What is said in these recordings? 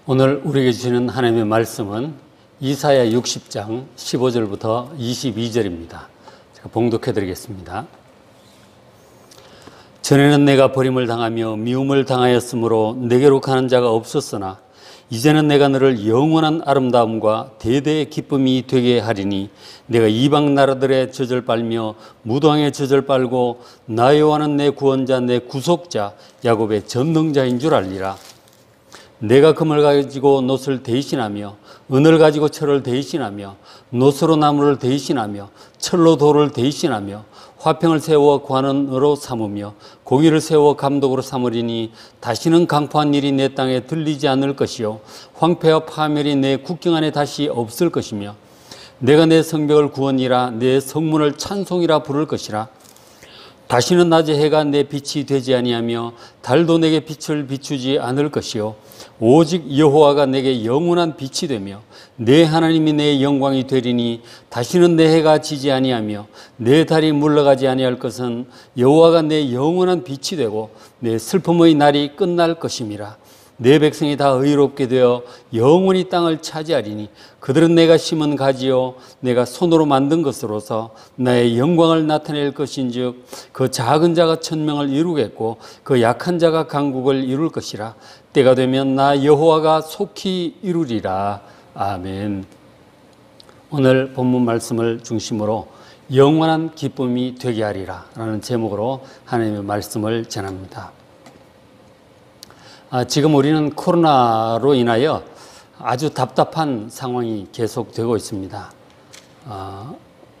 오늘 우리에게 주시는 하나님의 말씀은 이사야 60장 15절부터 22절입니다. 제가 봉독해 드리겠습니다. 전에는 내가 버림을 당하며 미움을 당하였으므로 내게로 가는 자가 없었으나 이제는 내가 너를 영원한 아름다움과 대대의 기쁨이 되게 하리니 내가 이방 나라들의 젖을 빨며 무도왕의 젖을 빨고 나 여호와는 내 구원자 내 구속자 야곱의 전능자인 줄 알리라. 내가 금을 가지고 놋을 대신하며 은을 가지고 철을 대신하며 놋으로 나무를 대신하며 철로 돌을 대신하며 화평을 세워 관원으로 삼으며 공의를 세워 감독으로 삼으리니 다시는 강포한 일이 내 땅에 들리지 않을 것이요 황폐와 파멸이 내 국경 안에 다시 없을 것이며 내가 내 성벽을 구원이라 내 성문을 찬송이라 부를 것이라. 다시는 낮에 해가 내 빛이 되지 아니하며 달도 내게 빛을 비추지 않을 것이요 오직 여호와가 내게 영원한 빛이 되며 내 하나님이 내 영광이 되리니 다시는 내 해가 지지 아니하며 내 달이 물러가지 아니할 것은 여호와가 내 영원한 빛이 되고 내 슬픔의 날이 끝날 것임이라. 내 백성이 다 의롭게 되어 영원히 땅을 차지하리니 그들은 내가 심은 가지요 내가 손으로 만든 것으로서 나의 영광을 나타낼 것인즉 그 작은 자가 천명을 이루겠고 그 약한 자가 강국을 이룰 것이라. 때가 되면 나 여호와가 속히 이루리라. 아멘. 오늘 본문 말씀을 중심으로 영원한 기쁨이 되게 하리라 라는 제목으로 하나님의 말씀을 전합니다. 지금 우리는 코로나로 인하여 아주 답답한 상황이 계속되고 있습니다.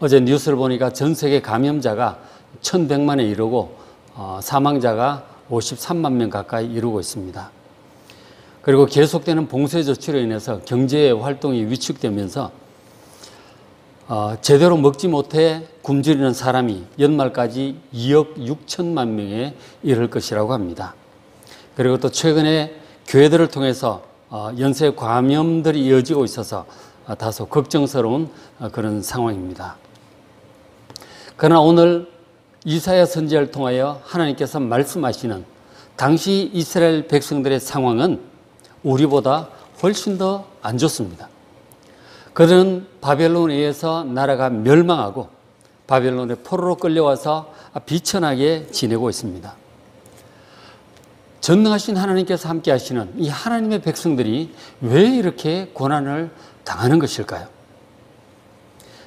어제 뉴스를 보니까 전 세계 감염자가 1100만에 이르고 사망자가 53만 명 가까이 이루고 있습니다. 그리고 계속되는 봉쇄 조치로 인해서 경제 활동이 위축되면서 제대로 먹지 못해 굶주리는 사람이 연말까지 2억 6천만 명에 이를 것이라고 합니다. 그리고 또 최근에 교회들을 통해서 연쇄 감염들이 이어지고 있어서 다소 걱정스러운 그런 상황입니다. 그러나 오늘 이사야 선지자를 통하여 하나님께서 말씀하시는 당시 이스라엘 백성들의 상황은 우리보다 훨씬 더 안 좋습니다. 그들은 바벨론에 의해서 나라가 멸망하고 바벨론의 포로로 끌려와서 비천하게 지내고 있습니다. 전능하신 하나님께서 함께 하시는 이 하나님의 백성들이 왜 이렇게 고난을 당하는 것일까요?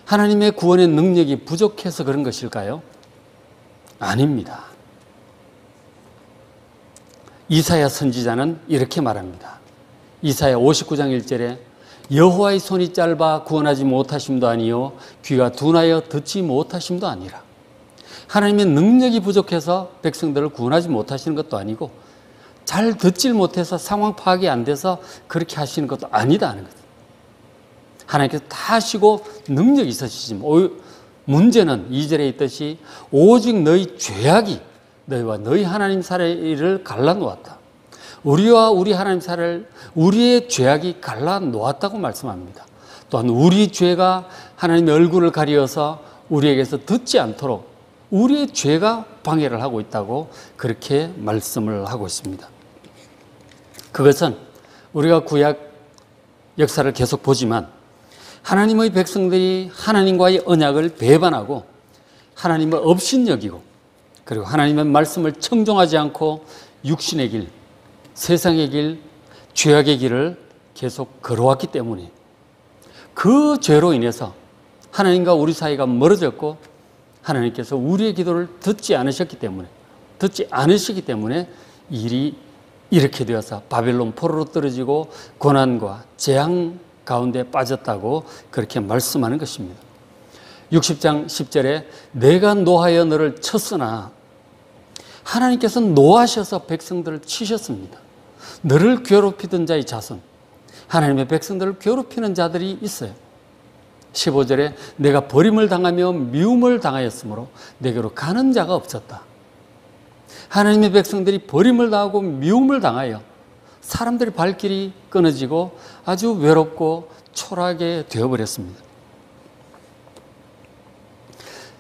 하나님의 구원의 능력이 부족해서 그런 것일까요? 아닙니다. 이사야 선지자는 이렇게 말합니다. 이사야 59장 1절에 여호와의 손이 짧아 구원하지 못하심도 아니요 귀가 둔하여 듣지 못하심도 아니라. 하나님의 능력이 부족해서 백성들을 구원하지 못하시는 것도 아니고 잘 듣질 못해서 상황 파악이 안 돼서 그렇게 하시는 것도 아니다 하는 거죠. 하나님께서 다 하시고 능력이 있으시지만 문제는 2절에 있듯이 오직 너희 죄악이 너희와 너희 하나님 사이를 갈라놓았다. 우리와 우리 하나님 사이를 우리의 죄악이 갈라놓았다고 말씀합니다. 또한 우리 죄가 하나님의 얼굴을 가리어서 우리에게서 듣지 않도록 우리의 죄가 방해를 하고 있다고 그렇게 말씀을 하고 있습니다. 그것은 우리가 구약 역사를 계속 보지만 하나님의 백성들이 하나님과의 언약을 배반하고 하나님을 업신여기고 그리고 하나님의 말씀을 청종하지 않고 육신의 길, 세상의 길, 죄악의 길을 계속 걸어왔기 때문에 그 죄로 인해서 하나님과 우리 사이가 멀어졌고 하나님께서 우리의 기도를 듣지 않으시기 때문에 일이 이렇게 되어서 바벨론 포로로 떨어지고 고난과 재앙 가운데 빠졌다고 그렇게 말씀하는 것입니다. 60장 10절에 내가 노하여 너를 쳤으나 하나님께서 노하셔서 백성들을 치셨습니다. 너를 괴롭히던 자의 자손, 하나님의 백성들을 괴롭히는 자들이 있어요. 15절에 내가 버림을 당하며 미움을 당하였으므로 내게로 가는 자가 없었다. 하나님의 백성들이 버림을 당하고 미움을 당하여 사람들의 발길이 끊어지고 아주 외롭고 초라하게 되어버렸습니다.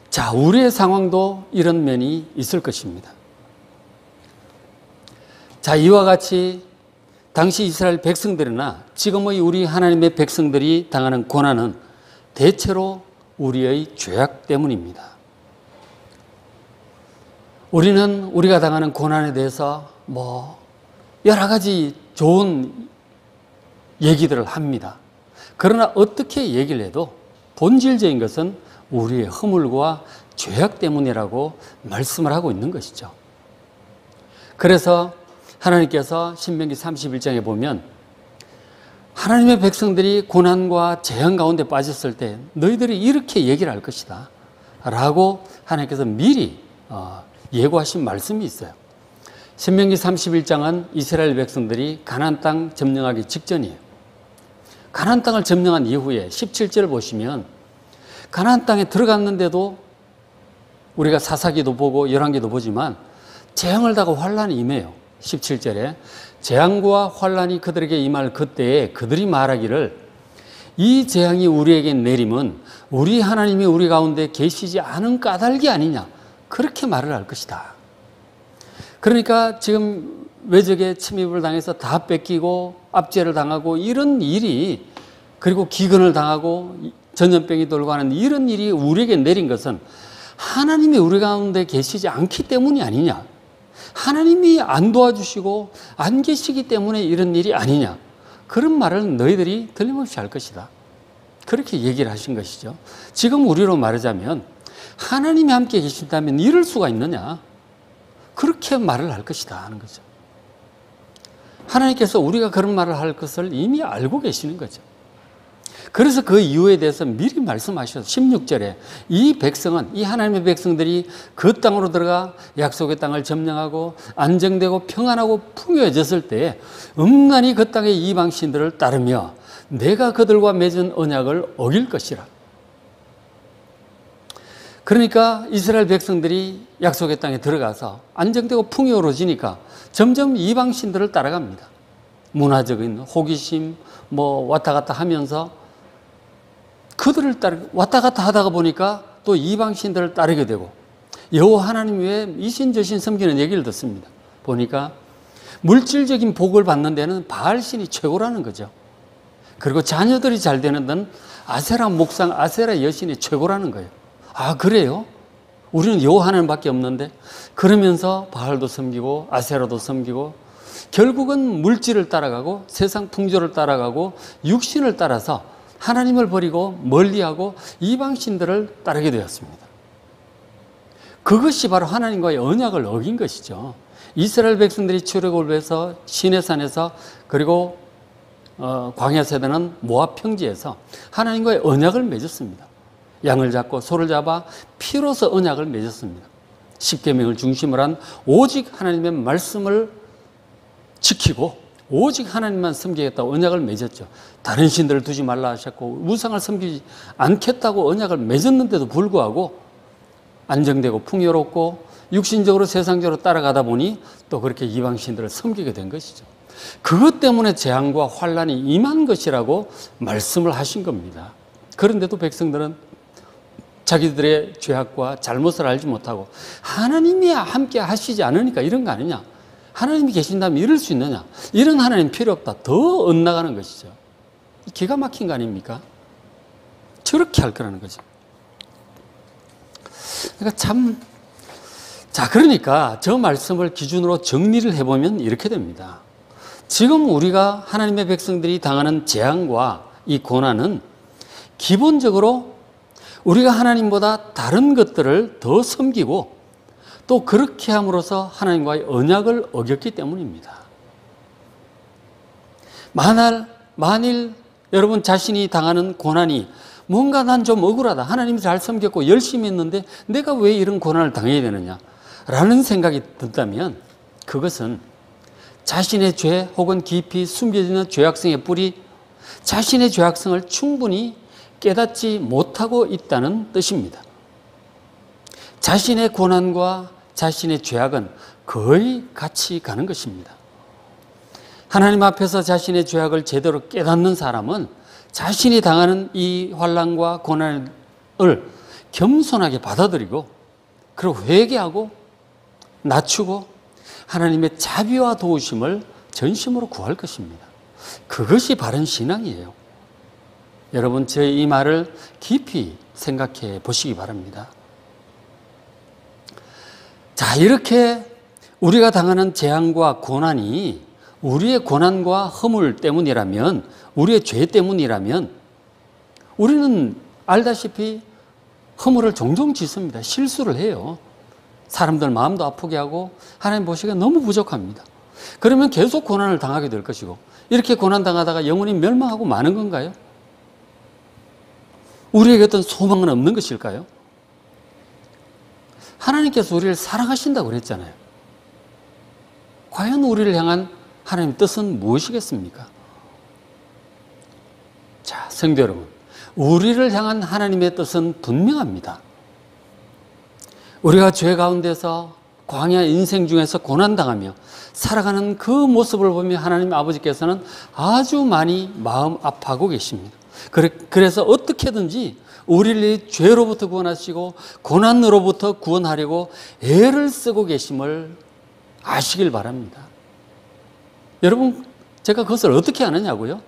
자, 우리의 상황도 이런 면이 있을 것입니다. 자, 이와 같이 당시 이스라엘 백성들이나 지금의 우리 하나님의 백성들이 당하는 고난은 대체로 우리의 죄악 때문입니다. 우리는 우리가 당하는 고난에 대해서 여러 가지 좋은 얘기들을 합니다. 그러나 어떻게 얘기를 해도 본질적인 것은 우리의 허물과 죄악 때문이라고 말씀을 하고 있는 것이죠. 그래서 하나님께서 신명기 31장에 보면 하나님의 백성들이 고난과 재앙 가운데 빠졌을 때 너희들이 이렇게 얘기를 할 것이다 라고 하나님께서 미리 예고하신 말씀이 있어요. 신명기 31장은 이스라엘 백성들이 가나안 땅 점령하기 직전이에요. 가나안 땅을 점령한 이후에 17절을 보시면 가나안 땅에 들어갔는데도 우리가 사사기도 보고 열왕기도 보지만 재앙을 당하고 환란이 임해요. 17절에 재앙과 환란이 그들에게 임할 그때에 그들이 말하기를 이 재앙이 우리에게 내림은 우리 하나님이 우리 가운데 계시지 않은 까닭이 아니냐, 그렇게 말을 할 것이다. 그러니까 지금 외적의 침입을 당해서 다 뺏기고 압제를 당하고 이런 일이, 그리고 기근을 당하고 전염병이 돌고 하는 이런 일이 우리에게 내린 것은 하나님이 우리 가운데 계시지 않기 때문이 아니냐, 하나님이 안 도와주시고 안 계시기 때문에 이런 일이 아니냐, 그런 말을 너희들이 틀림없이 할 것이다. 그렇게 얘기를 하신 것이죠. 지금 우리로 말하자면 하나님이 함께 계신다면 이럴 수가 있느냐, 그렇게 말을 할 것이다 하는 거죠. 하나님께서 우리가 그런 말을 할 것을 이미 알고 계시는 거죠. 그래서 그 이유에 대해서 미리 말씀하셔서 16절에 이 백성은, 이 하나님의 백성들이 그 땅으로 들어가 약속의 땅을 점령하고 안정되고 평안하고 풍요해졌을 때 음란히 그 땅의 이방신들을 따르며 내가 그들과 맺은 언약을 어길 것이라. 그러니까 이스라엘 백성들이 약속의 땅에 들어가서 안정되고 풍요로워지니까 점점 이방신들을 따라갑니다. 문화적인 호기심 왔다 갔다 하면서 그들을 왔다 갔다 하다가 보니까 또 이방신들을 따르게 되고 여호와 하나님 외에 이신저신 섬기는 얘기를 듣습니다. 보니까 물질적인 복을 받는 데는 바알신이 최고라는 거죠. 그리고 자녀들이 잘 되는 데는 아세라 목상, 아세라 여신이 최고라는 거예요. 아, 그래요? 우리는 여호와 하나님밖에 없는데? 그러면서 바알도 섬기고 아세라도 섬기고 결국은 물질을 따라가고 세상 풍조를 따라가고 육신을 따라서 하나님을 버리고 멀리하고 이방신들을 따르게 되었습니다. 그것이 바로 하나님과의 언약을 어긴 것이죠. 이스라엘 백성들이 출애굽을 해서 시내산에서, 그리고 광야 세대는 모압 평지에서 하나님과의 언약을 맺었습니다. 양을 잡고 소를 잡아 피로서 언약을 맺었습니다. 십계명을 중심으로 한 오직 하나님의 말씀을 지키고 오직 하나님만 섬기겠다고 언약을 맺었죠. 다른 신들을 두지 말라 하셨고 우상을 섬기지 않겠다고 언약을 맺었는데도 불구하고 안정되고 풍요롭고 육신적으로 세상적으로 따라가다 보니 또 그렇게 이방신들을 섬기게 된 것이죠. 그것 때문에 재앙과 환란이 임한 것이라고 말씀을 하신 겁니다. 그런데도 백성들은 자기들의 죄악과 잘못을 알지 못하고 하나님이 함께 하시지 않으니까 이런 거 아니냐, 하나님이 계신다면 이럴 수 있느냐, 이런 하나님 필요 없다, 더 엇나가는 것이죠. 기가 막힌 거 아닙니까? 저렇게 할 거라는 거죠. 그러니까 그러니까 저 말씀을 기준으로 정리를 해보면 이렇게 됩니다. 지금 우리가 하나님의 백성들이 당하는 재앙과 이 고난은 기본적으로 우리가 하나님보다 다른 것들을 더 섬기고 또 그렇게 함으로써 하나님과의 언약을 어겼기 때문입니다. 만일 여러분 자신이 당하는 고난이 뭔가 난 좀 억울하다, 하나님 잘 섬겼고 열심히 했는데 내가 왜 이런 고난을 당해야 되느냐 라는 생각이 든다면 그것은 자신의 죄 혹은 깊이 숨겨지는 죄악성의 뿌리, 자신의 죄악성을 충분히 깨닫지 못하고 있다는 뜻입니다. 자신의 고난과 자신의 죄악은 거의 같이 가는 것입니다. 하나님 앞에서 자신의 죄악을 제대로 깨닫는 사람은 자신이 당하는 이 환난과 고난을 겸손하게 받아들이고 그리고 회개하고 낮추고 하나님의 자비와 도우심을 전심으로 구할 것입니다. 그것이 바른 신앙이에요. 여러분, 제 이 말을 깊이 생각해 보시기 바랍니다. 자, 이렇게 우리가 당하는 재앙과 고난이 우리의 고난과 허물 때문이라면, 우리의 죄 때문이라면 우리는 알다시피 허물을 종종 짓습니다. 실수를 해요. 사람들 마음도 아프게 하고 하나님 보시기에 너무 부족합니다. 그러면 계속 고난을 당하게 될 것이고, 이렇게 고난 당하다가 영원히 멸망하고 마는 건가요? 우리에게 어떤 소망은 없는 것일까요? 하나님께서 우리를 사랑하신다고 그랬잖아요. 과연 우리를 향한 하나님의 뜻은 무엇이겠습니까? 자, 성도 여러분, 우리를 향한 하나님의 뜻은 분명합니다. 우리가 죄 가운데서 광야 인생 중에서 고난당하며 살아가는 그 모습을 보며 하나님 아버지께서는 아주 많이 마음 아파하고 계십니다. 그래서 어떻게든지 우리를 죄로부터 구원하시고 고난으로부터 구원하려고 애를 쓰고 계심을 아시길 바랍니다. 여러분, 제가 그것을 어떻게 아느냐고요?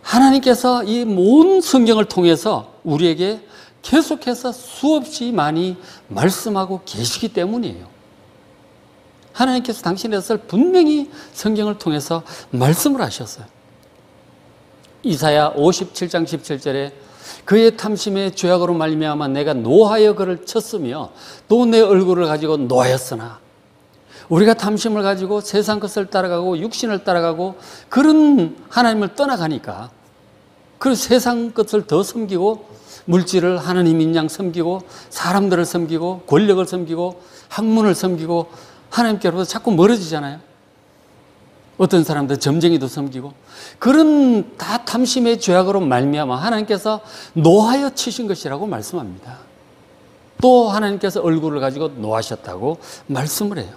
하나님께서 이 모든 성경을 통해서 우리에게 계속해서 수없이 많이 말씀하고 계시기 때문이에요. 하나님께서 당신의 뜻을 분명히 성경을 통해서 말씀을 하셨어요. 이사야 57장 17절에 그의 탐심의 죄악으로 말미암아 내가 노하여 그를 쳤으며 또 내 얼굴을 가지고 노하였으나, 우리가 탐심을 가지고 세상 것을 따라가고 육신을 따라가고 그런 하나님을 떠나가니까 그 세상 것을 더 섬기고 물질을 하나님인 양 섬기고 사람들을 섬기고 권력을 섬기고 학문을 섬기고 하나님께로부터 자꾸 멀어지잖아요. 어떤 사람들 점쟁이도 섬기고, 그런 다 탐심의 죄악으로 말미암아 하나님께서 노하여 치신 것이라고 말씀합니다. 또 하나님께서 얼굴을 가지고 노하셨다고 말씀을 해요.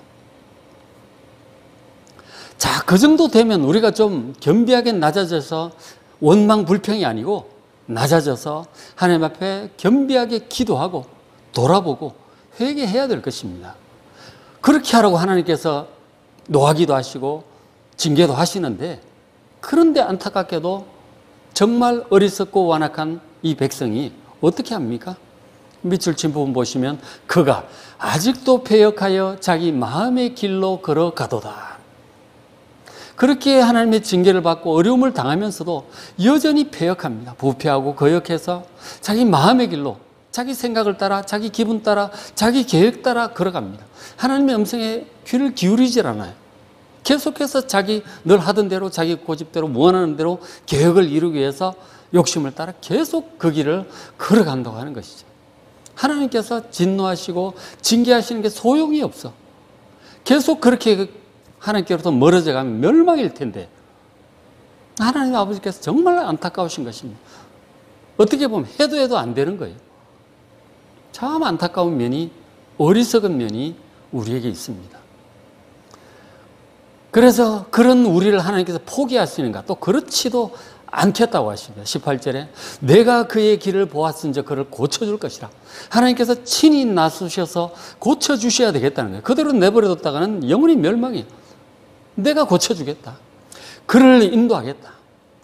자, 그 정도 되면 우리가 좀 겸비하게 낮아져서 원망 불평이 아니고 낮아져서 하나님 앞에 겸비하게 기도하고 돌아보고 회개해야 될 것입니다. 그렇게 하라고 하나님께서 노하기도 하시고 징계도 하시는데, 그런데 안타깝게도 정말 어리석고 완악한 이 백성이 어떻게 합니까? 밑줄 친 부분 보시면 그가 아직도 패역하여 자기 마음의 길로 걸어가도다. 그렇게 하나님의 징계를 받고 어려움을 당하면서도 여전히 패역합니다. 부패하고 거역해서 자기 마음의 길로, 자기 생각을 따라, 자기 기분 따라, 자기 계획 따라 걸어갑니다. 하나님의 음성에 귀를 기울이질 않아요. 계속해서 자기 늘 하던 대로, 자기 고집대로, 원하는 대로 계획을 이루기 위해서 욕심을 따라 계속 그 길을 걸어간다고 하는 것이죠. 하나님께서 진노하시고 징계하시는 게 소용이 없어. 계속 그렇게 하나님께로부터 멀어져 가면 멸망일 텐데, 하나님 아버지께서 정말 안타까우신 것입니다. 어떻게 보면 해도 안 되는 거예요. 참 안타까운 면이, 어리석은 면이 우리에게 있습니다. 그래서 그런 우리를 하나님께서 포기하시는가? 또 그렇지도 않겠다고 하십니다. 18절에 내가 그의 길을 보았은즉 그를 고쳐줄 것이라. 하나님께서 친히 나서셔서 고쳐주셔야 되겠다는 거예요. 그대로 내버려뒀다가는 영원히 멸망이에요. 내가 고쳐주겠다. 그를 인도하겠다.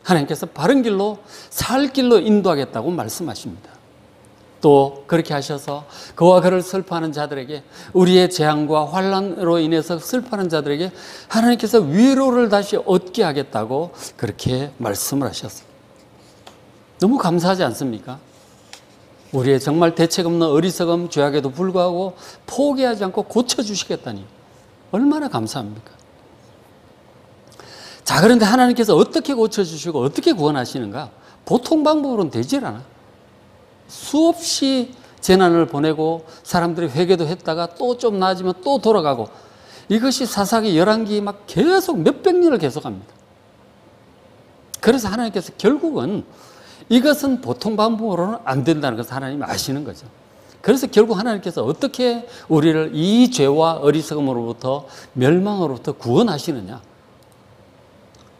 하나님께서 바른 길로, 살 길로 인도하겠다고 말씀하십니다. 또 그렇게 하셔서 그와 그를 슬퍼하는 자들에게, 우리의 재앙과 환난으로 인해서 슬퍼하는 자들에게 하나님께서 위로를 다시 얻게 하겠다고 그렇게 말씀을 하셨어요. 너무 감사하지 않습니까? 우리의 정말 대책 없는 어리석음, 죄악에도 불구하고 포기하지 않고 고쳐주시겠다니 얼마나 감사합니까? 자, 그런데 하나님께서 어떻게 고쳐주시고 어떻게 구원하시는가? 보통 방법으로는 되질 않아. 수없이 재난을 보내고 사람들이 회개도 했다가 또 좀 나아지면 또 돌아가고, 이것이 사사기 11기 막 계속 몇백 년을 계속합니다. 그래서 하나님께서 결국은 이것은 보통 방법으로는 안 된다는 것을 하나님이 아시는 거죠. 그래서 결국 하나님께서 어떻게 우리를 이 죄와 어리석음으로부터, 멸망으로부터 구원하시느냐?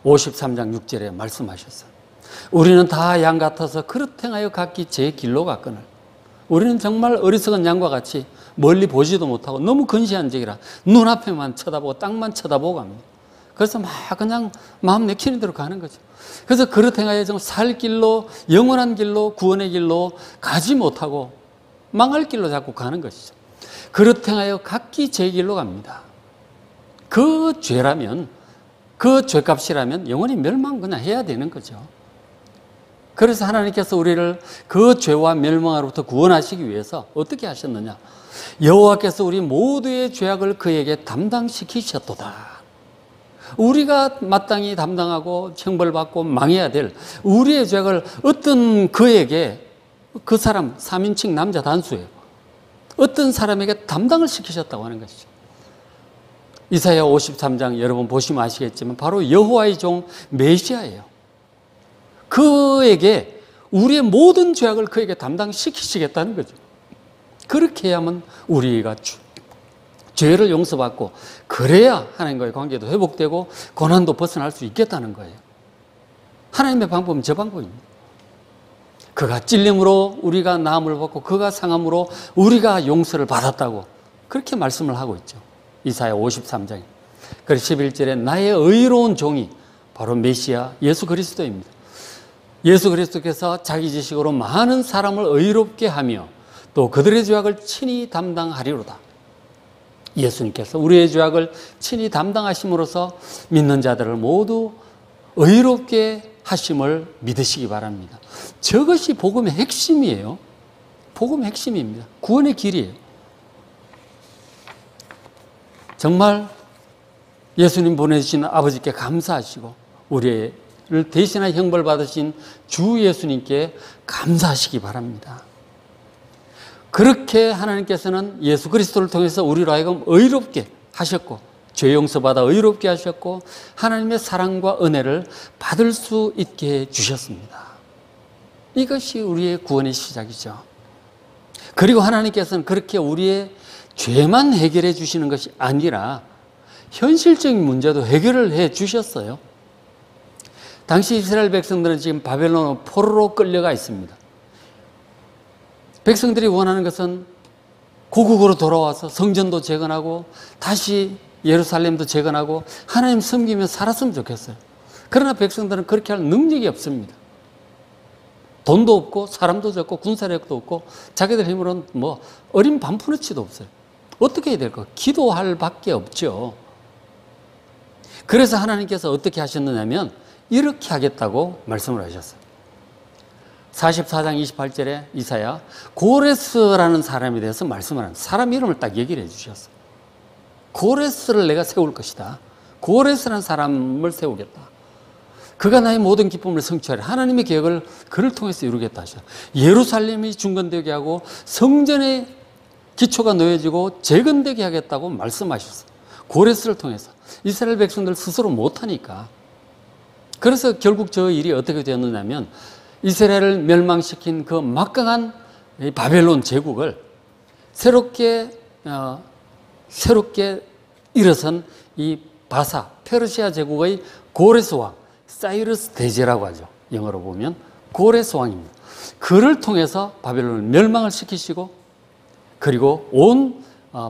53장 6절에 말씀하셨어요. 우리는 다 양 같아서 그릇 행하여 각기 제 길로 갔거늘. 우리는 정말 어리석은 양과 같이 멀리 보지도 못하고 너무 근시안적이라 눈앞에만 쳐다보고 땅만 쳐다보고 갑니다. 그래서 막 그냥 마음 내키는 대로 가는 거죠. 그래서 그릇 행하여 살 길로, 영원한 길로, 구원의 길로 가지 못하고 망할 길로 자꾸 가는 것이죠. 그릇 행하여 각기 제 길로 갑니다. 그 죄라면, 그 죄값이라면 영원히 멸망 그냥 해야 되는 거죠. 그래서 하나님께서 우리를 그 죄와 멸망으로부터 구원하시기 위해서 어떻게 하셨느냐? 여호와께서 우리 모두의 죄악을 그에게 담당시키셨도다. 우리가 마땅히 담당하고 형벌받고 망해야 될 우리의 죄악을 어떤 그에게, 그 사람 3인칭 남자 단수예요. 어떤 사람에게 담당을 시키셨다고 하는 것이죠. 이사야 53장 여러분 보시면 아시겠지만 바로 여호와의 종 메시아예요. 그에게 우리의 모든 죄악을 그에게 담당시키시겠다는 거죠. 그렇게 해야만 우리가 죄를 용서받고 그래야 하나님과의 관계도 회복되고 고난도 벗어날 수 있겠다는 거예요. 하나님의 방법은 저 방법입니다. 그가 찔림으로 우리가 나음을 받고 그가 상함으로 우리가 용서를 받았다고 그렇게 말씀을 하고 있죠. 이사야 53장에. 그래서 11절에 나의 의로운 종이 바로 메시아 예수 그리스도입니다. 예수 그리스도께서 자기 지식으로 많은 사람을 의롭게 하며 또 그들의 죄악을 친히 담당하리로다. 예수님께서 우리의 죄악을 친히 담당하심으로써 믿는 자들을 모두 의롭게 하심을 믿으시기 바랍니다. 저것이 복음의 핵심이에요. 복음의 핵심입니다. 구원의 길이에요. 정말 예수님 보내주신 아버지께 감사하시고 우리를 대신하여 형벌 받으신 주 예수님께 감사하시기 바랍니다. 그렇게 하나님께서는 예수 그리스도를 통해서 우리로 하여금 의롭게 하셨고 죄 용서받아 의롭게 하셨고 하나님의 사랑과 은혜를 받을 수 있게 해주셨습니다. 이것이 우리의 구원의 시작이죠. 그리고 하나님께서는 그렇게 우리의 죄만 해결해 주시는 것이 아니라 현실적인 문제도 해결을 해 주셨어요. 당시 이스라엘 백성들은 지금 바벨론 포로로 끌려가 있습니다. 백성들이 원하는 것은 고국으로 돌아와서 성전도 재건하고 다시 예루살렘도 재건하고 하나님 섬기며 살았으면 좋겠어요. 그러나 백성들은 그렇게 할 능력이 없습니다. 돈도 없고 사람도 적고 군사력도 없고 자기들 힘으로는 뭐 어린 반푼어치도 없어요. 어떻게 해야 될까? 기도할 밖에 없죠. 그래서 하나님께서 어떻게 하셨느냐면 이렇게 하겠다고 말씀을 하셨어요. 44장 28절에 이사야 고레스라는 사람에 대해서 말씀을 합니다. 사람 이름을 딱 얘기를 해 주셨어요. 고레스를 내가 세울 것이다. 고레스라는 사람을 세우겠다. 그가 나의 모든 기쁨을 성취하리. 하나님의 계획을 그를 통해서 이루겠다 하셔. 예루살렘이 중건되게 하고 성전의 기초가 놓여지고 재건되게 하겠다고 말씀하셨어요. 고레스를 통해서. 이스라엘 백성들 스스로 못하니까. 그래서 결국 저 일이 어떻게 되었느냐면 이스라엘을 멸망시킨 그 막강한 바벨론 제국을 새롭게 일어선 이 바사 페르시아 제국의 고레스 왕 사이러스 대제라고 하죠. 영어로 보면 고레스 왕입니다. 그를 통해서 바벨론을 멸망을 시키시고 그리고 온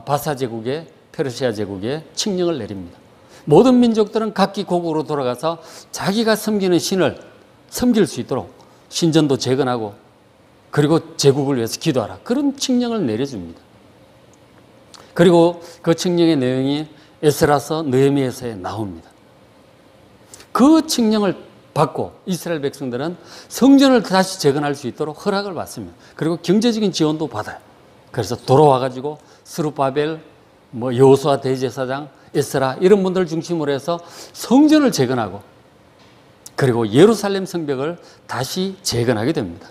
바사 제국에 페르시아 제국에 칙령을 내립니다. 모든 민족들은 각기 고국으로 돌아가서 자기가 섬기는 신을 섬길 수 있도록 신전도 재건하고 그리고 제국을 위해서 기도하라. 그런 칙령을 내려줍니다. 그리고 그 칙령의 내용이 에스라서 느헤미야서에 나옵니다. 그 칙령을 받고 이스라엘 백성들은 성전을 다시 재건할 수 있도록 허락을 받습니다. 그리고 경제적인 지원도 받아요. 그래서 돌아와가지고 스룹바벨, 여호수아 대제사장, 에스라 이런 분들 중심으로 해서 성전을 재건하고 그리고 예루살렘 성벽을 다시 재건하게 됩니다.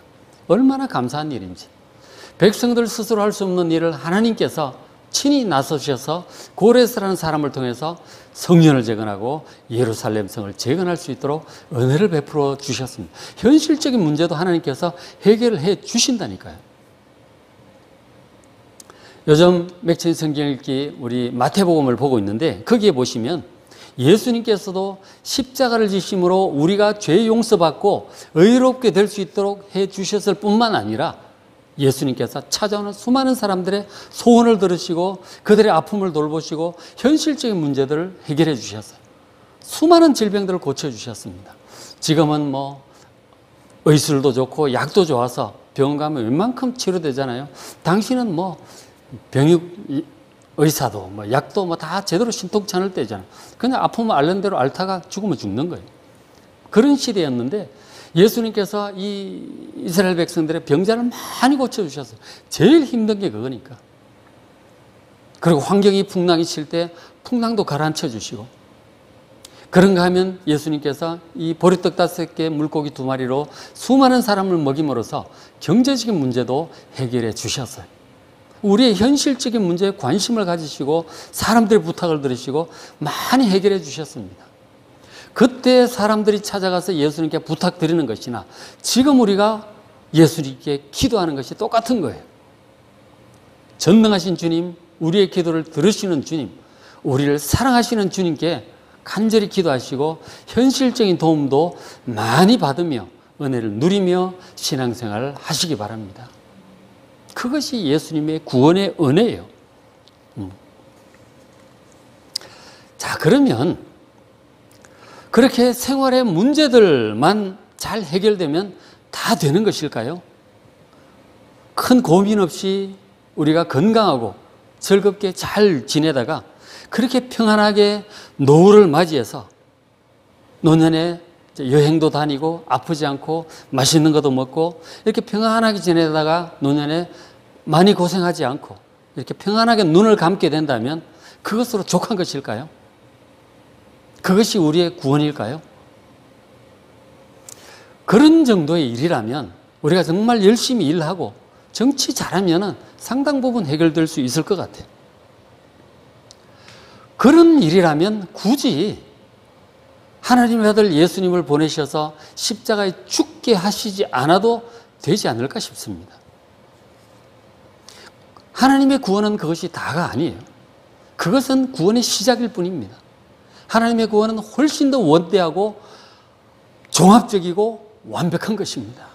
얼마나 감사한 일인지. 백성들 스스로 할 수 없는 일을 하나님께서 친히 나서셔서 고레스라는 사람을 통해서 성전을 재건하고 예루살렘 성을 재건할 수 있도록 은혜를 베풀어 주셨습니다. 현실적인 문제도 하나님께서 해결을 해 주신다니까요. 요즘 맥체인 성경 읽기 우리 마태복음을 보고 있는데 거기에 보시면 예수님께서도 십자가를 지심으로 우리가 죄 용서받고 의롭게 될 수 있도록 해 주셨을 뿐만 아니라 예수님께서 찾아오는 수많은 사람들의 소원을 들으시고 그들의 아픔을 돌보시고 현실적인 문제들을 해결해 주셨어요. 수많은 질병들을 고쳐주셨습니다. 지금은 뭐 의술도 좋고 약도 좋아서 병원 가면 웬만큼 치료되잖아요. 당신은 뭐 병육 의사도 뭐 약도 뭐 다 제대로 신통치 않을 때잖아요. 그냥 아프면 앓는 대로 앓다가 죽으면 죽는 거예요. 그런 시대였는데 예수님께서 이 이스라엘 백성들의 병자를 많이 고쳐주셨어요. 제일 힘든 게 그거니까. 그리고 환경이 풍랑이 칠 때 풍랑도 가라앉혀 주시고, 그런가 하면 예수님께서 이 보리떡 5개 물고기 2마리로 수많은 사람을 먹임으로써 경제적인 문제도 해결해 주셨어요. 우리의 현실적인 문제에 관심을 가지시고 사람들의 부탁을 들으시고 많이 해결해 주셨습니다. 그때 사람들이 찾아가서 예수님께 부탁드리는 것이나 지금 우리가 예수님께 기도하는 것이 똑같은 거예요. 전능하신 주님, 우리의 기도를 들으시는 주님, 우리를 사랑하시는 주님께 간절히 기도하시고 현실적인 도움도 많이 받으며 은혜를 누리며 신앙생활을 하시기 바랍니다. 그것이 예수님의 구원의 은혜예요. 자, 그러면 그렇게 생활의 문제들만 잘 해결되면 다 되는 것일까요? 큰 고민 없이 우리가 건강하고 즐겁게 잘 지내다가 그렇게 평안하게 노후를 맞이해서 노년에 여행도 다니고 아프지 않고 맛있는 것도 먹고 이렇게 평안하게 지내다가 노년에 많이 고생하지 않고 이렇게 평안하게 눈을 감게 된다면 그것으로 족한 것일까요? 그것이 우리의 구원일까요? 그런 정도의 일이라면 우리가 정말 열심히 일하고 정치 잘하면 상당 부분 해결될 수 있을 것 같아요. 그런 일이라면 굳이 하나님의 아들 예수님을 보내셔서 십자가에 죽게 하시지 않아도 되지 않을까 싶습니다. 하나님의 구원은 그것이 다가 아니에요. 그것은 구원의 시작일 뿐입니다. 하나님의 구원은 훨씬 더 원대하고 종합적이고 완벽한 것입니다.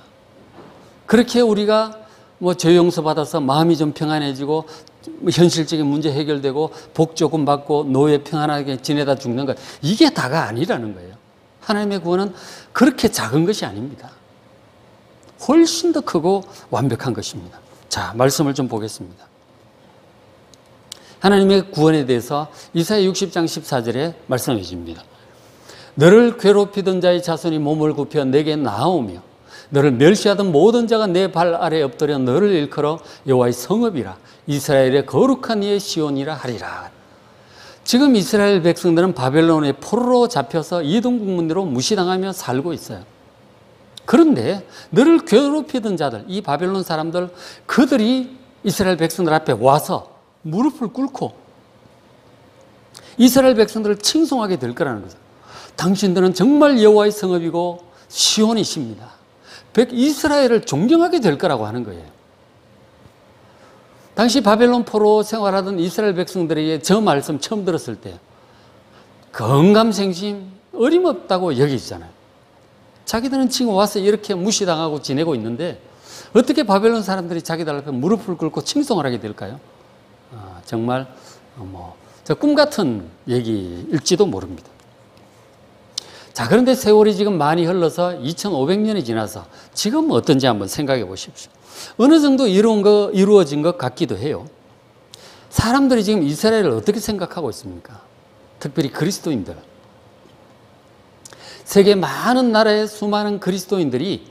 그렇게 우리가 뭐 죄 용서 받아서 마음이 좀 평안해지고 현실적인 문제 해결되고 복 조금 받고 노후에 평안하게 지내다 죽는 것, 이게 다가 아니라는 거예요. 하나님의 구원은 그렇게 작은 것이 아닙니다. 훨씬 더 크고 완벽한 것입니다. 자, 말씀을 좀 보겠습니다. 하나님의 구원에 대해서 이사야 60장 14절에 말씀해 주십니다. 너를 괴롭히던 자의 자손이 몸을 굽혀 내게 나아오며 너를 멸시하던 모든 자가 내 발 아래에 엎드려 너를 일컬어 여호와의 성읍이라 이스라엘의 거룩한 이의 시온이라 하리라. 지금 이스라엘 백성들은 바벨론의 포로로 잡혀서 이동 국민으로 무시당하며 살고 있어요. 그런데 너를 괴롭히던 자들, 이 바벨론 사람들, 그들이 이스라엘 백성들 앞에 와서 무릎을 꿇고 이스라엘 백성들을 칭송하게 될 거라는 거죠. 당신들은 정말 여호와의 성읍이고 시온이십니다. 이스라엘을 존경하게 될 거라고 하는 거예요. 당시 바벨론 포로 생활하던 이스라엘 백성들에게 저 말씀 처음 들었을 때 건감생심 어림없다고 여기잖아요. 자기들은 지금 와서 이렇게 무시당하고 지내고 있는데 어떻게 바벨론 사람들이 자기들 앞에 무릎을 꿇고 칭송을 하게 될까요? 정말 꿈 같은 얘기일지도 모릅니다. 자, 그런데 세월이 지금 많이 흘러서 2500년이 지나서 지금 어떤지 한번 생각해 보십시오. 어느 정도 이루어진 것 같기도 해요. 사람들이 지금 이스라엘을 어떻게 생각하고 있습니까? 특별히 그리스도인들. 세계 많은 나라의 수많은 그리스도인들이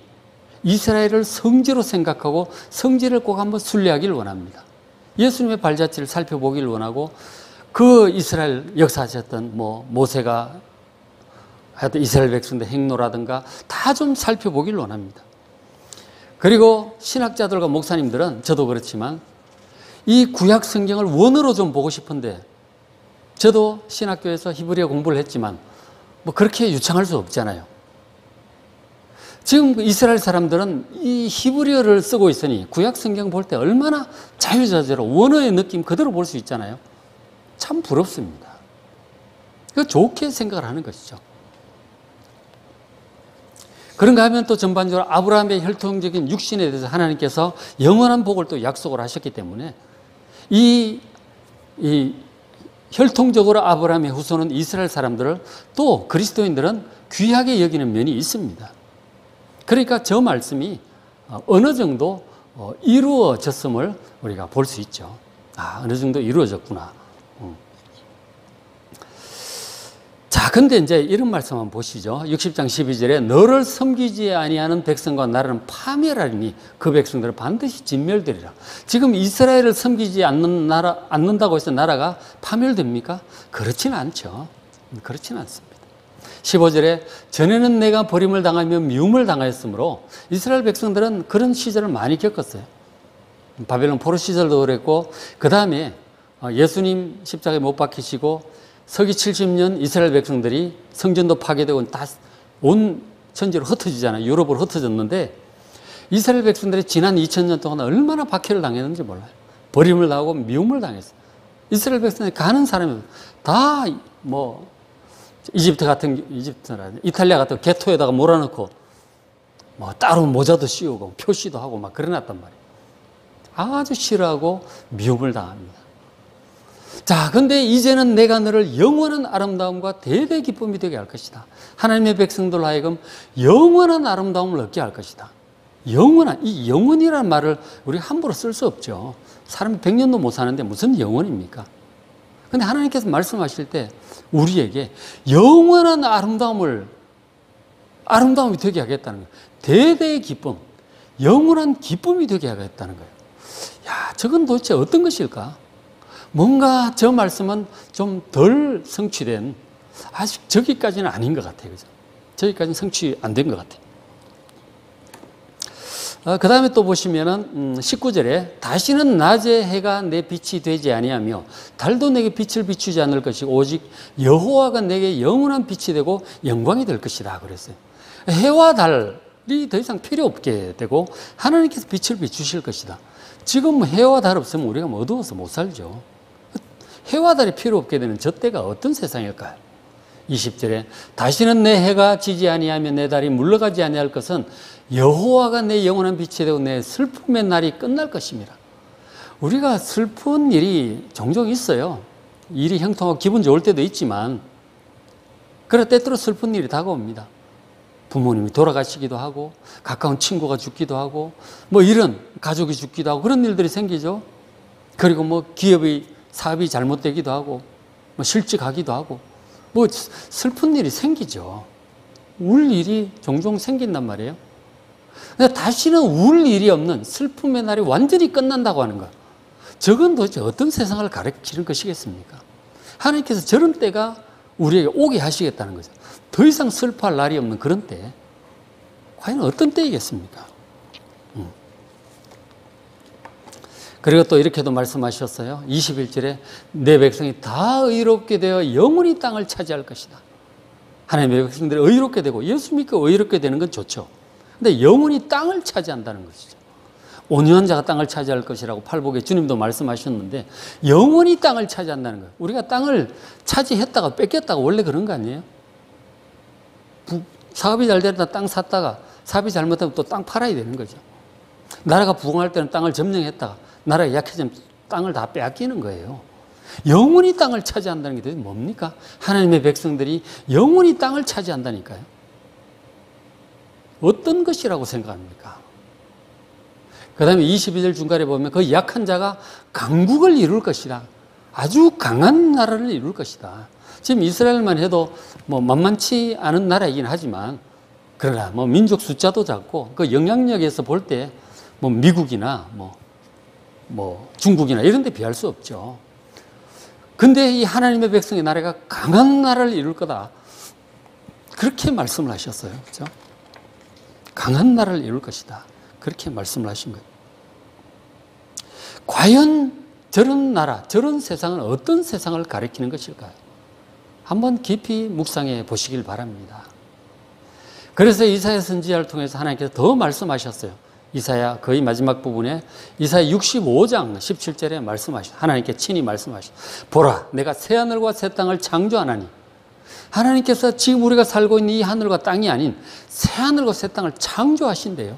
이스라엘을 성지로 생각하고 성지를 꼭 한번 순례하기를 원합니다. 예수님의 발자취를 살펴보기를 원하고 그 이스라엘 역사하셨던 모세가 하여튼 이스라엘 백성들의 행로라든가 다 좀 살펴보기를 원합니다. 그리고 신학자들과 목사님들은 저도 그렇지만 이 구약 성경을 원어로 좀 보고 싶은데 저도 신학교에서 히브리어 공부를 했지만 그렇게 유창할 수 없잖아요. 지금 이스라엘 사람들은 이 히브리어를 쓰고 있으니 구약 성경 볼 때 얼마나 자유자재로 원어의 느낌 그대로 볼 수 있잖아요. 참 부럽습니다. 좋게 생각을 하는 것이죠. 그런가 하면 또 전반적으로 아브라함의 혈통적인 육신에 대해서 하나님께서 영원한 복을 또 약속을 하셨기 때문에 이 혈통적으로 아브라함의 후손은 이스라엘 사람들을 또 그리스도인들은 귀하게 여기는 면이 있습니다. 그러니까 저 말씀이 어느 정도 이루어졌음을 우리가 볼 수 있죠. 어느 정도 이루어졌구나. 자, 근데 이제 이런 말씀 한번 보시죠. 60장 12절에 너를 섬기지 아니하는 백성과 나라는 파멸하리니 그 백성들은 반드시 진멸되리라. 지금 이스라엘을 섬기지 않는다고 해서 나라가 파멸됩니까? 그렇지는 않죠. 그렇지는 않습니다. 15절에 전에는 내가 버림을 당하며 미움을 당하였으므로 이스라엘 백성들은 그런 시절을 많이 겪었어요. 바벨론 포로 시절도 그랬고, 그 다음에 예수님 십자가에 못 박히시고 서기 70년 이스라엘 백성들이 성전도 파괴되고 다 온 천지로 흩어지잖아요. 유럽으로 흩어졌는데 이스라엘 백성들이 지난 2000년 동안 얼마나 박해를 당했는지 몰라요. 버림을 당하고 미움을 당했어요. 이스라엘 백성들이 가는 사람이 다 이집트나 이탈리아 같은 게토에다가 몰아넣고 따로 모자도 씌우고 표시도 하고 막 그래놨단 말이에요. 아주 싫어하고 미움을 당합니다. 자, 근데 이제는 내가 너를 영원한 아름다움과 대대 기쁨이 되게 할 것이다. 하나님의 백성들 하여금 영원한 아름다움을 얻게 할 것이다. 영원한, 이 영원이라는 말을 우리가 함부로 쓸 수 없죠. 사람이 100년도 못 사는데 무슨 영원입니까? 근데 하나님께서 말씀하실 때 우리에게 영원한 아름다움이 되게 하겠다는 거예요. 대대의 기쁨, 영원한 기쁨이 되게 하겠다는 거예요. 야, 저건 도대체 어떤 것일까? 뭔가 저 말씀은 좀 덜 성취된, 아직 저기까지는 아닌 것 같아요. 그죠? 저기까지는 성취 안 된 것 같아요. 그 다음에 또 보시면은 19절에 다시는 낮에 해가 내 빛이 되지 아니하며 달도 내게 빛을 비추지 않을 것이고 오직 여호와가 내게 영원한 빛이 되고 영광이 될 것이다 그랬어요. 해와 달이 더 이상 필요 없게 되고 하나님께서 빛을 비추실 것이다. 지금 해와 달 없으면 우리가 어두워서 못 살죠. 해와 달이 필요 없게 되는 저 때가 어떤 세상일까요? 20절에 다시는 내 해가 지지 아니하며 내 달이 물러가지 아니할 것은 여호와가 내 영원한 빛이 되고 내 슬픔의 날이 끝날 것입니다. 우리가 슬픈 일이 종종 있어요. 일이 형통하고 기분 좋을 때도 있지만 그럴 때때로 슬픈 일이 다가옵니다. 부모님이 돌아가시기도 하고 가까운 친구가 죽기도 하고 이런 가족이 죽기도 하고 그런 일들이 생기죠. 그리고 사업이 잘못되기도 하고 실직하기도 하고 슬픈 일이 생기죠. 울 일이 종종 생긴단 말이에요. 근데 다시는 울 일이 없는 슬픔의 날이 완전히 끝난다고 하는 것. 저건 도대체 어떤 세상을 가리키는 것이겠습니까? 하나님께서 저런 때가 우리에게 오게 하시겠다는 거죠. 더 이상 슬퍼할 날이 없는 그런 때. 과연 어떤 때이겠습니까? 그리고 또 이렇게도 말씀하셨어요. 21절에 내 백성이 다 의롭게 되어 영원히 땅을 차지할 것이다. 하나님의 백성들이 의롭게 되고 예수 믿고 의롭게 되는 건 좋죠. 근데 영원히 땅을 차지한다는 것이죠. 온유한 자가 땅을 차지할 것이라고 팔복에 주님도 말씀하셨는데 영원히 땅을 차지한다는 거예요. 우리가 땅을 차지했다가 뺏겼다가 원래 그런 거 아니에요? 사업이 잘 되다 땅 샀다가 사업이 잘못하면 또 땅 팔아야 되는 거죠. 나라가 부흥할 때는 땅을 점령했다가 나라가 약해지면 땅을 다 빼앗기는 거예요. 영원히 땅을 차지한다는 게 도대체 뭡니까? 하나님의 백성들이 영원히 땅을 차지한다니까요. 어떤 것이라고 생각합니까? 그 다음에 22절 중간에 보면 그 약한 자가 강국을 이룰 것이다. 아주 강한 나라를 이룰 것이다. 지금 이스라엘만 해도 만만치 않은 나라이긴 하지만 그러나 민족 숫자도 작고 그 영향력에서 볼 때 미국이나 중국이나 이런 데 비할 수 없죠. 근데 이 하나님의 백성의 나라가 강한 나라를 이룰 거다. 그렇게 말씀을 하셨어요. 그렇죠? 강한 나라를 이룰 것이다. 그렇게 말씀을 하신 거예요. 과연 저런 나라, 저런 세상은 어떤 세상을 가리키는 것일까요? 한번 깊이 묵상해 보시길 바랍니다. 그래서 이사야 선지자를 통해서 하나님께서 더 말씀하셨어요. 이사야 거의 마지막 부분에 이사야 65장 17절에 하나님께 친히 말씀하시죠. 보라, 내가 새하늘과 새 땅을 창조하나니. 하나님께서 지금 우리가 살고 있는 이 하늘과 땅이 아닌 새하늘과 새 땅을 창조하신대요.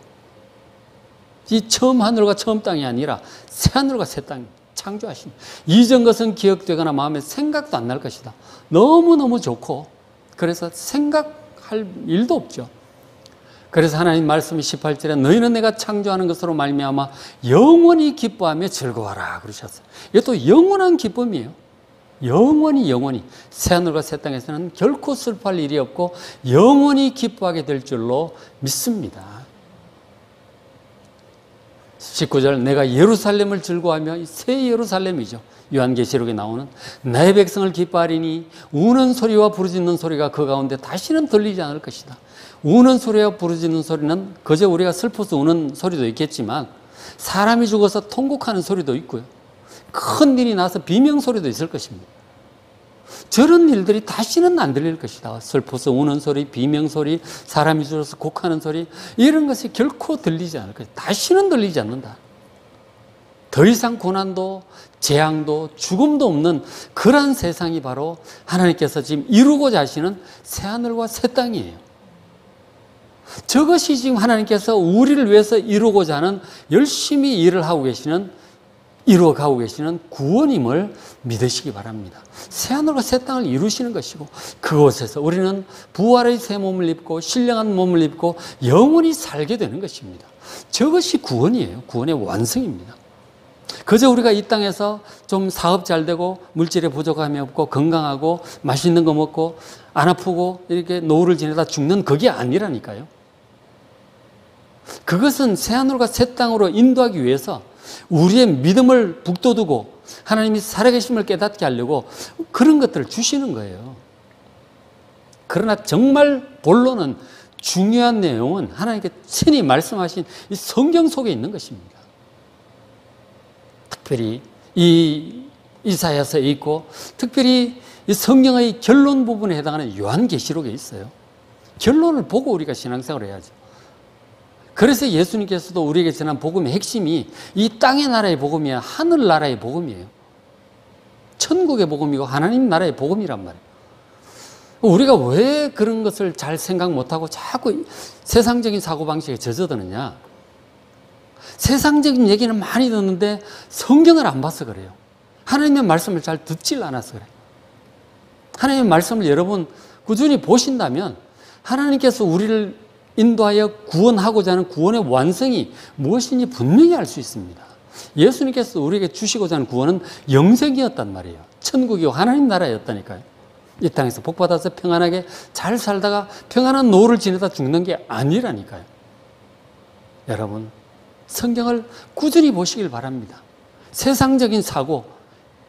이 처음 하늘과 처음 땅이 아니라 새하늘과 새 땅 창조하신 이전 것은 기억되거나 마음에 생각도 안 날 것이다. 너무너무 좋고 그래서 생각할 일도 없죠. 그래서 하나님 말씀이 18절에 너희는 내가 창조하는 것으로 말미암아 영원히 기뻐하며 즐거워하라 그러셨어요. 이것도 영원한 기쁨이에요. 영원히 새하늘과 새 땅에서는 결코 슬퍼할 일이 없고 영원히 기뻐하게 될 줄로 믿습니다. 19절 내가 예루살렘을 즐거워하며 새 예루살렘이죠. 요한계시록에 나오는 나의 백성을 기뻐하리니 우는 소리와 부르짖는 소리가 그 가운데 다시는 들리지 않을 것이다. 우는 소리와 부르짖는 소리는 그저 우리가 슬퍼서 우는 소리도 있겠지만 사람이 죽어서 통곡하는 소리도 있고요. 큰 일이 나서 비명소리도 있을 것입니다. 저런 일들이 다시는 안 들릴 것이다. 슬퍼서 우는 소리, 비명소리, 사람이 죽어서 곡하는 소리 이런 것이 결코 들리지 않을 것이다. 다시는 들리지 않는다. 더 이상 고난도 재앙도 죽음도 없는 그러한 세상이 바로 하나님께서 지금 이루고자 하시는 새하늘과 새 땅이에요. 저것이 지금 하나님께서 우리를 위해서 이루고자 하는 열심히 일을 하고 계시는 이루어가고 계시는 구원임을 믿으시기 바랍니다. 새하늘과 새 땅을 이루시는 것이고 그곳에서 우리는 부활의 새 몸을 입고 신령한 몸을 입고 영원히 살게 되는 것입니다. 저것이 구원이에요. 구원의 완성입니다. 그저 우리가 이 땅에서 좀 사업 잘 되고 물질에 부족함이 없고 건강하고 맛있는 거 먹고 안 아프고 이렇게 노후를 지내다 죽는 그게 아니라니까요. 그것은 새하늘과 새 땅으로 인도하기 위해서 우리의 믿음을 북돋우고 하나님이 살아계심을 깨닫게 하려고 그런 것들을 주시는 거예요. 그러나 정말 본론은 중요한 내용은 하나님께 친히 말씀하신 이 성경 속에 있는 것입니다. 특별히 이 이사야서에 있고 특별히 이 성경의 결론 부분에 해당하는 요한계시록에 있어요. 결론을 보고 우리가 신앙생활을 해야죠. 그래서 예수님께서도 우리에게 전한 복음의 핵심이 이 땅의 나라의 복음이야 하늘나라의 복음이에요. 천국의 복음이고 하나님 나라의 복음이란 말이에요. 우리가 왜 그런 것을 잘 생각 못하고 자꾸 세상적인 사고방식에 젖어드느냐. 세상적인 얘기는 많이 듣는데 성경을 안 봐서 그래요. 하나님의 말씀을 잘 듣질 않아서 그래요. 하나님의 말씀을 여러분 꾸준히 보신다면 하나님께서 우리를 인도하여 구원하고자 하는 구원의 완성이 무엇인지 분명히 알 수 있습니다. 예수님께서 우리에게 주시고자 하는 구원은 영생이었단 말이에요. 천국이고 하나님 나라였다니까요. 이 땅에서 복받아서 평안하게 잘 살다가 평안한 노후를 지내다 죽는 게 아니라니까요. 여러분 성경을 꾸준히 보시길 바랍니다. 세상적인 사고,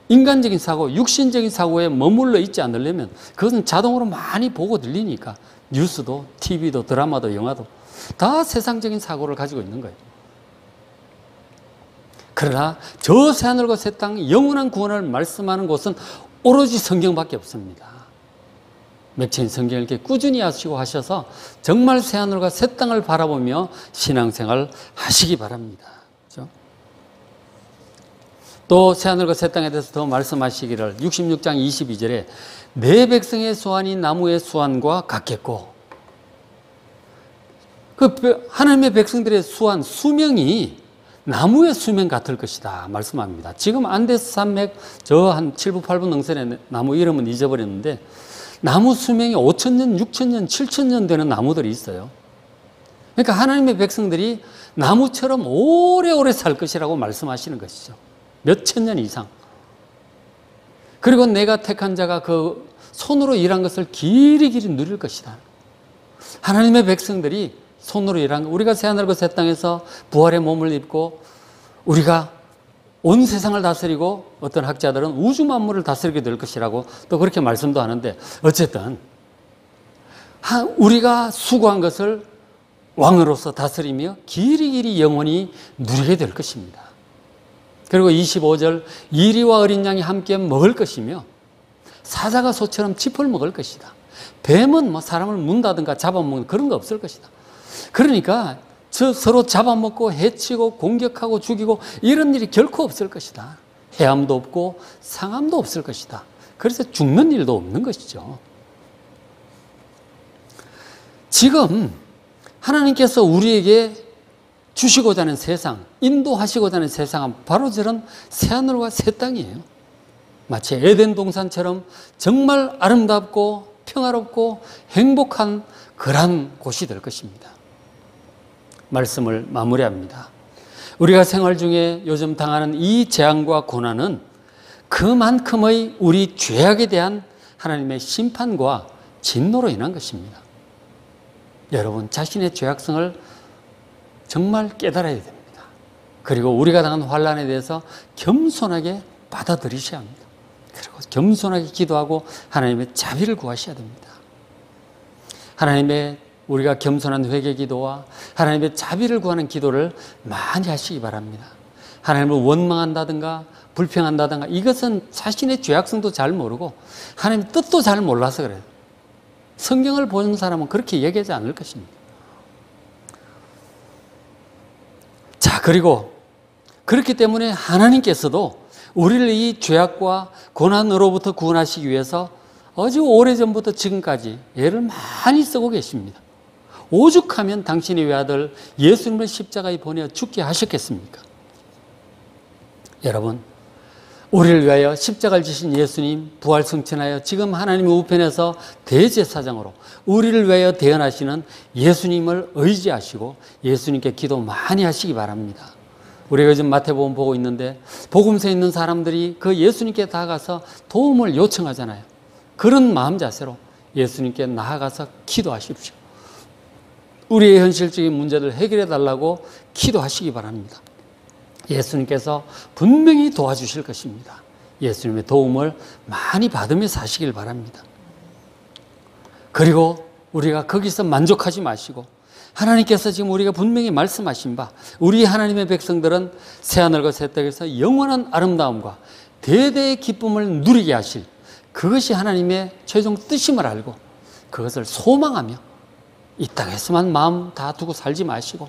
인간적인 사고, 육신적인 사고에 머물러 있지 않으려면 그것은 자동으로 많이 보고 들리니까 뉴스도 TV도 드라마도 영화도 다 세상적인 사고를 가지고 있는 거예요. 그러나 저 새하늘과 새 땅 영원한 구원을 말씀하는 곳은 오로지 성경밖에 없습니다. 맥체인 성경을 이렇게 꾸준히 하시고 하셔서 정말 새하늘과 새 땅을 바라보며 신앙생활 하시기 바랍니다. 그렇죠? 또 새하늘과 새 땅에 대해서 더 말씀하시기를 66장 22절에 내 백성의 수완이 나무의 수완과 같겠고 그 하나님의 백성들의 수완, 수명이 나무의 수명 같을 것이다 말씀합니다. 지금 안데스 산맥 저 한 7부 8부 능선의 나무 이름은 잊어버렸는데 나무 수명이 5,000년, 6,000년, 7,000년 되는 나무들이 있어요. 그러니까 하나님의 백성들이 나무처럼 오래오래 살 것이라고 말씀하시는 것이죠. 몇 천 년 이상. 그리고 내가 택한 자가 그 손으로 일한 것을 길이 누릴 것이다. 하나님의 백성들이 손으로 일한 우리가 새하늘과 새 땅에서 부활의 몸을 입고 우리가 온 세상을 다스리고 어떤 학자들은 우주 만물을 다스리게 될 것이라고 또 그렇게 말씀도 하는데 어쨌든 우리가 수고한 것을 왕으로서 다스리며 길이 영원히 누리게 될 것입니다. 그리고 25절 이리와 어린 양이 함께 먹을 것이며 사자가 소처럼 짚을 먹을 것이다. 뱀은 뭐 사람을 문다든가 잡아먹는 그런 거 없을 것이다. 그러니까 서로 잡아먹고 해치고 공격하고 죽이고 이런 일이 결코 없을 것이다. 해함도 없고 상함도 없을 것이다. 그래서 죽는 일도 없는 것이죠. 지금 하나님께서 우리에게 주시고자 하는 세상, 인도하시고자 하는 세상은 바로 저런 새하늘과 새 땅이에요. 마치 에덴 동산처럼 정말 아름답고 평화롭고 행복한 그런 곳이 될 것입니다. 말씀을 마무리합니다. 우리가 생활 중에 요즘 당하는 이 재앙과 고난은 그만큼의 우리 죄악에 대한 하나님의 심판과 진노로 인한 것입니다. 여러분 자신의 죄악성을 정말 깨달아야 됩니다. 그리고 우리가 당한 환난에 대해서 겸손하게 받아들이셔야 합니다. 그리고 겸손하게 기도하고 하나님의 자비를 구하셔야 됩니다. 하나님의 우리가 겸손한 회개 기도와 하나님의 자비를 구하는 기도를 많이 하시기 바랍니다. 하나님을 원망한다든가 불평한다든가 이것은 자신의 죄악성도 잘 모르고 하나님의 뜻도 잘 몰라서 그래요. 성경을 보는 사람은 그렇게 얘기하지 않을 것입니다. 자, 그리고 그렇기 때문에 하나님께서도 우리를 이 죄악과 고난으로부터 구원하시기 위해서 아주 오래전부터 지금까지 애를 많이 쓰고 계십니다. 오죽하면 당신의 외아들 예수님을 십자가에 보내어 죽게 하셨겠습니까? 여러분, 우리를 위하여 십자가를 지신 예수님 부활 승천하여 지금 하나님의 우편에서 대제사장으로 우리를 위하여 대언하시는 예수님을 의지하시고 예수님께 기도 많이 하시기 바랍니다. 우리가 요즘 마태복음 보고 있는데 복음서에 있는 사람들이 그 예수님께 다가가서 도움을 요청하잖아요. 그런 마음 자세로 예수님께 나아가서 기도하십시오. 우리의 현실적인 문제를 해결해 달라고 기도하시기 바랍니다. 예수님께서 분명히 도와주실 것입니다. 예수님의 도움을 많이 받으며 사시길 바랍니다. 그리고 우리가 거기서 만족하지 마시고 하나님께서 지금 우리가 분명히 말씀하신 바 우리 하나님의 백성들은 새하늘과 새 땅에서 영원한 아름다움과 대대의 기쁨을 누리게 하실 그것이 하나님의 최종 뜻임을 알고 그것을 소망하며 이 땅에서만 마음 다 두고 살지 마시고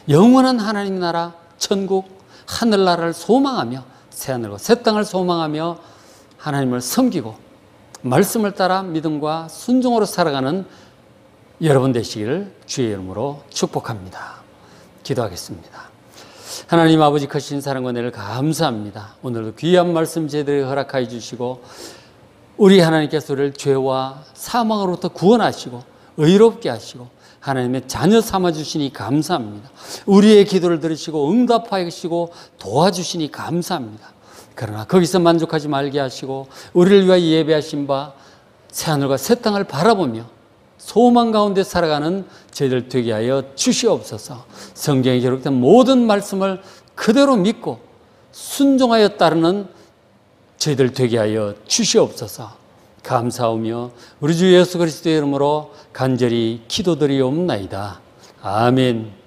영원한 하나님 나라 천국 하늘나라를 소망하며 새하늘과 새 땅을 소망하며 하나님을 섬기고 말씀을 따라 믿음과 순종으로 살아가는 여러분 되시기를 주의 이름으로 축복합니다. 기도하겠습니다. 하나님 아버지 크신 사랑과 은혜를 감사합니다. 오늘도 귀한 말씀 제대로 허락하여 주시고 우리 하나님께서 우리를 죄와 사망으로부터 구원하시고 의롭게 하시고 하나님의 자녀 삼아주시니 감사합니다. 우리의 기도를 들으시고 응답하시고 도와주시니 감사합니다. 그러나 거기서 만족하지 말게 하시고 우리를 위하여 예배하신 바 새하늘과 새 땅을 바라보며 소망 가운데 살아가는 저희들 되게 하여 주시옵소서. 성경에 기록된 모든 말씀을 그대로 믿고 순종하여 따르는 저희들 되게 하여 주시옵소서. 감사하며 우리 주 예수 그리스도의 이름으로 간절히 기도드리옵나이다. 아멘.